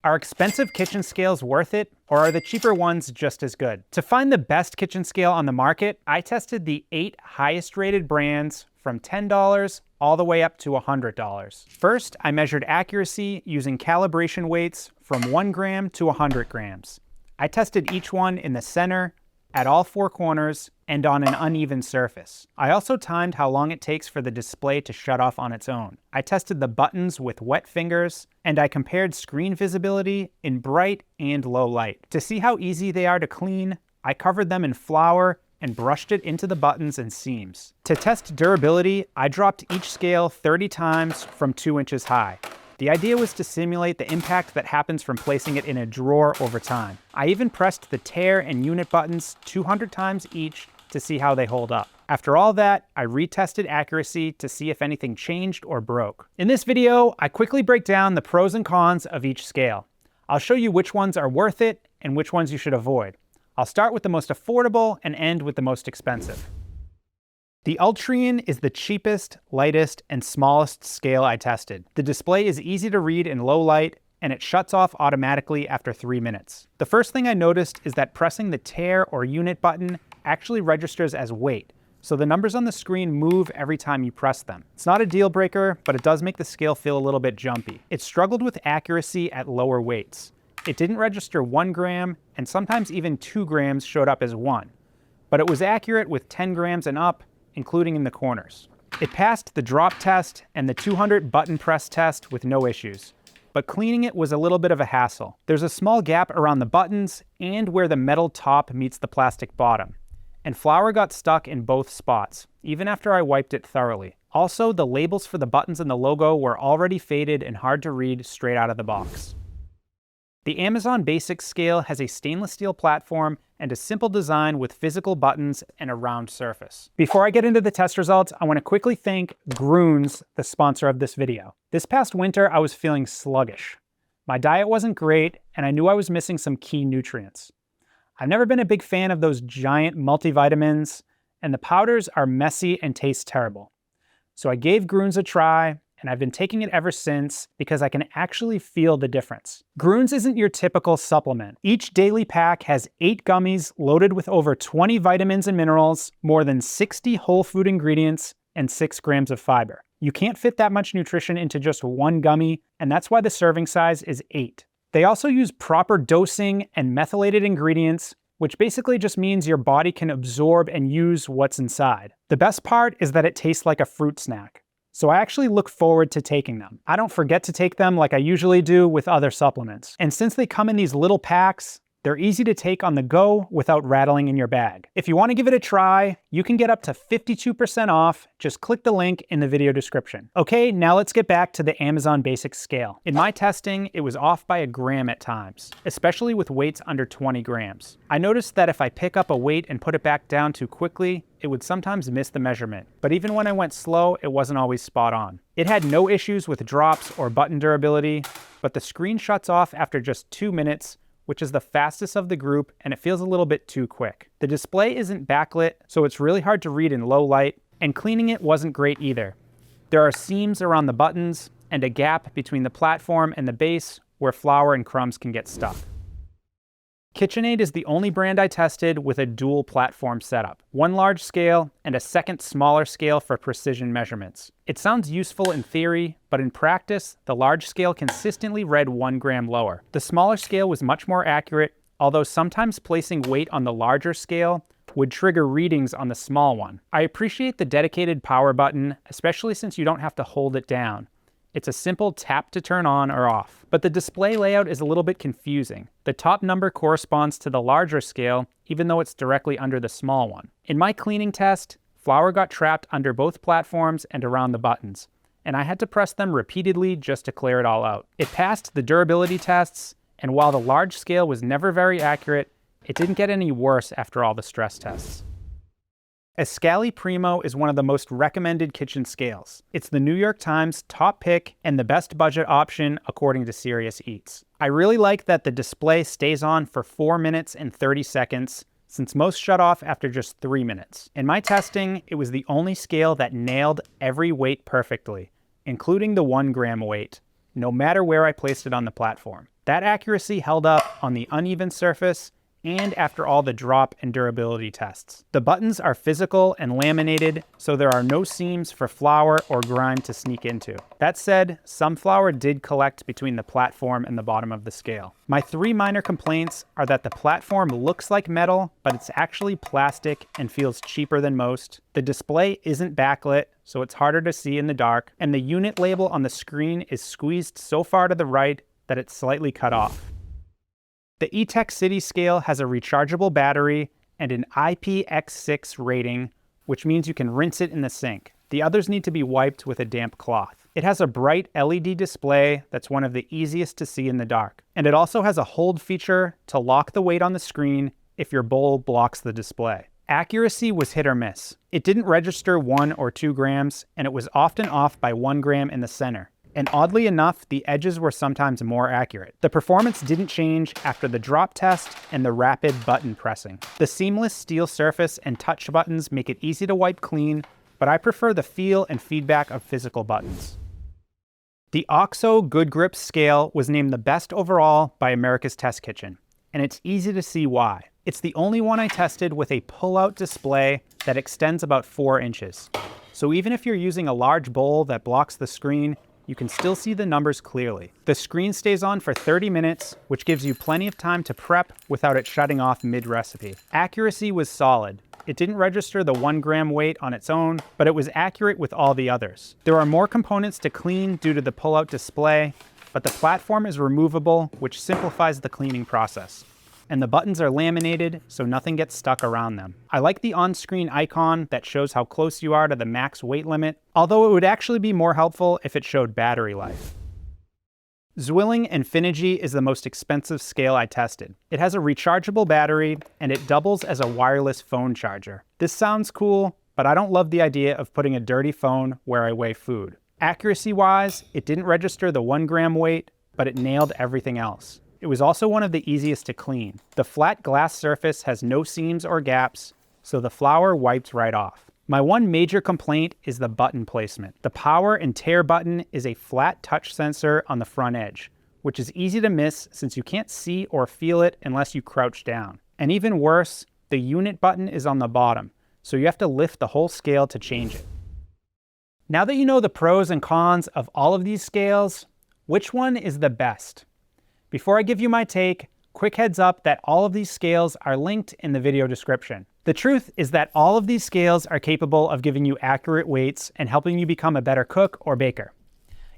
Are expensive kitchen scales worth it, or are the cheaper ones just as good? To find the best kitchen scale on the market, I tested the 8 highest rated brands from $10 all the way up to $100. First, I measured accuracy using calibration weights from 1 gram to 100 grams. I tested each one in the center, at all 4 corners, and on an uneven surface. I also timed how long it takes for the display to shut off on its own. I tested the buttons with wet fingers, and I compared screen visibility in bright and low light. To see how easy they are to clean, I covered them in flour and brushed it into the buttons and seams. To test durability, I dropped each scale 30 times from 2 inches high. The idea was to simulate the impact that happens from placing it in a drawer over time. I even pressed the tare and unit buttons 200 times each to see how they hold up. After all that, I retested accuracy to see if anything changed or broke. In this video, I quickly break down the pros and cons of each scale. I'll show you which ones are worth it and which ones you should avoid. I'll start with the most affordable and end with the most expensive. The Ultrean is the cheapest, lightest, and smallest scale I tested. The display is easy to read in low light, and it shuts off automatically after 3 minutes. The first thing I noticed is that pressing the tare or unit button actually registers as weight, so the numbers on the screen move every time you press them. It's not a deal breaker, but it does make the scale feel a little bit jumpy. It struggled with accuracy at lower weights. It didn't register 1 gram, and sometimes even 2 grams showed up as 1. But it was accurate with 10 grams and up, including in the corners. It passed the drop test and the 200 button press test with no issues, but cleaning it was a little bit of a hassle. There's a small gap around the buttons and where the metal top meets the plastic bottom, and flour got stuck in both spots, even after I wiped it thoroughly. Also, the labels for the buttons and the logo were already faded and hard to read straight out of the box. The Amazon Basics scale has a stainless steel platform and a simple design with physical buttons and a round surface. Before I get into the test results, I want to quickly thank Prudent, the sponsor of this video. This past winter, I was feeling sluggish. My diet wasn't great, and I knew I was missing some key nutrients. I've never been a big fan of those giant multivitamins, and the powders are messy and taste terrible. So I gave Grüns a try, and I've been taking it ever since because I can actually feel the difference. Grüns isn't your typical supplement. Each daily pack has 8 gummies loaded with over 20 vitamins and minerals, more than 60 whole food ingredients, and 6 grams of fiber. You can't fit that much nutrition into just 1 gummy, and that's why the serving size is 8. They also use proper dosing and methylated ingredients, which basically just means your body can absorb and use what's inside. The best part is that it tastes like a fruit snack. So I actually look forward to taking them. I don't forget to take them like I usually do with other supplements. And since they come in these little packs, they're easy to take on the go without rattling in your bag. If you want to give it a try, you can get up to 52% off. Just click the link in the video description. Okay, now let's get back to the Amazon Basics scale. In my testing, it was off by a gram at times, especially with weights under 20 grams. I noticed that if I pick up a weight and put it back down too quickly, it would sometimes miss the measurement. But even when I went slow, it wasn't always spot on. It had no issues with drops or button durability, but the screen shuts off after just 2 minutes, which is the fastest of the group, and it feels a little bit too quick. The display isn't backlit, so it's really hard to read in low light, and cleaning it wasn't great either. There are seams around the buttons and a gap between the platform and the base where flour and crumbs can get stuck. KitchenAid is the only brand I tested with a dual platform setup, 1 large scale and a second smaller scale for precision measurements. It sounds useful in theory, but in practice, the large scale consistently read 1 gram lower. The smaller scale was much more accurate, although sometimes placing weight on the larger scale would trigger readings on the small one. I appreciate the dedicated power button, especially since you don't have to hold it down. It's a simple tap to turn on or off. But the display layout is a little bit confusing. The top number corresponds to the larger scale, even though it's directly under the small one. In my cleaning test, flour got trapped under both platforms and around the buttons, and I had to press them repeatedly just to clear it all out. It passed the durability tests, and while the large scale was never very accurate, it didn't get any worse after all the stress tests. Escali Primo is one of the most recommended kitchen scales. It's the New York Times top pick and the best budget option according to Serious Eats. I really like that the display stays on for 4 minutes and 30 seconds, since most shut off after just 3 minutes. In my testing, it was the only scale that nailed every weight perfectly, including the 1 gram weight, no matter where I placed it on the platform. That accuracy held up on the uneven surface and after all the drop and durability tests. The buttons are physical and laminated, so there are no seams for flour or grime to sneak into. That said, some flour did collect between the platform and the bottom of the scale. My 3 minor complaints are that the platform looks like metal, but it's actually plastic and feels cheaper than most. The display isn't backlit, so it's harder to see in the dark, and the unit label on the screen is squeezed so far to the right that it's slightly cut off. The Etekcity scale has a rechargeable battery and an IPX6 rating, which means you can rinse it in the sink. The others need to be wiped with a damp cloth. It has a bright LED display that's one of the easiest to see in the dark. And it also has a hold feature to lock the weight on the screen if your bowl blocks the display. Accuracy was hit or miss. It didn't register 1 or 2 grams, and it was often off by 1 gram in the center. And oddly enough, the edges were sometimes more accurate. The performance didn't change after the drop test and the rapid button pressing. The seamless steel surface and touch buttons make it easy to wipe clean, but I prefer the feel and feedback of physical buttons. The OXO Good Grips scale was named the best overall by America's Test Kitchen, and it's easy to see why. It's the only one I tested with a pull-out display that extends about 4 inches. So even if you're using a large bowl that blocks the screen, you can still see the numbers clearly. The screen stays on for 30 minutes, which gives you plenty of time to prep without it shutting off mid-recipe. Accuracy was solid. It didn't register the 1 gram weight on its own, but it was accurate with all the others. There are more components to clean due to the pull-out display, but the platform is removable, which simplifies the cleaning process. And the buttons are laminated, so nothing gets stuck around them. I like the on-screen icon that shows how close you are to the max weight limit, although it would actually be more helpful if it showed battery life. Zwilling Infinity is the most expensive scale I tested. It has a rechargeable battery, and it doubles as a wireless phone charger. This sounds cool, but I don't love the idea of putting a dirty phone where I weigh food. Accuracy-wise, it didn't register the 1 gram weight, but it nailed everything else. It was also one of the easiest to clean. The flat glass surface has no seams or gaps, so the flour wiped right off. My one major complaint is the button placement. The power and tear button is a flat touch sensor on the front edge, which is easy to miss since you can't see or feel it unless you crouch down. And even worse, the unit button is on the bottom, so you have to lift the whole scale to change it. Now that you know the pros and cons of all of these scales, which one is the best? Before I give you my take, quick heads up that all of these scales are linked in the video description. The truth is that all of these scales are capable of giving you accurate weights and helping you become a better cook or baker.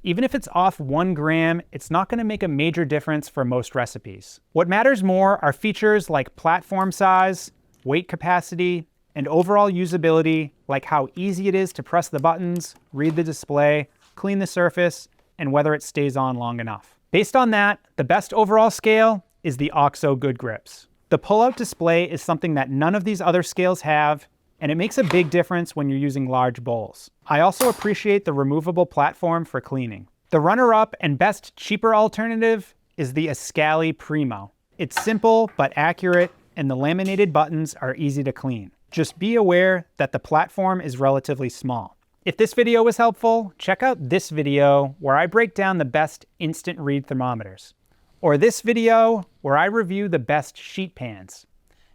Even if it's off 1 gram, it's not going to make a major difference for most recipes. What matters more are features like platform size, weight capacity, and overall usability, like how easy it is to press the buttons, read the display, clean the surface, and whether it stays on long enough. Based on that, the best overall scale is the OXO Good Grips. The pull-out display is something that none of these other scales have, and it makes a big difference when you're using large bowls. I also appreciate the removable platform for cleaning. The runner-up and best cheaper alternative is the Escali Primo. It's simple but accurate, and the laminated buttons are easy to clean. Just be aware that the platform is relatively small. If this video was helpful, check out this video where I break down the best instant read thermometers, or this video where I review the best sheet pans.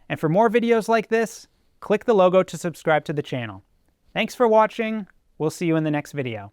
And for more videos like this, click the logo to subscribe to the channel. Thanks for watching. We'll see you in the next video.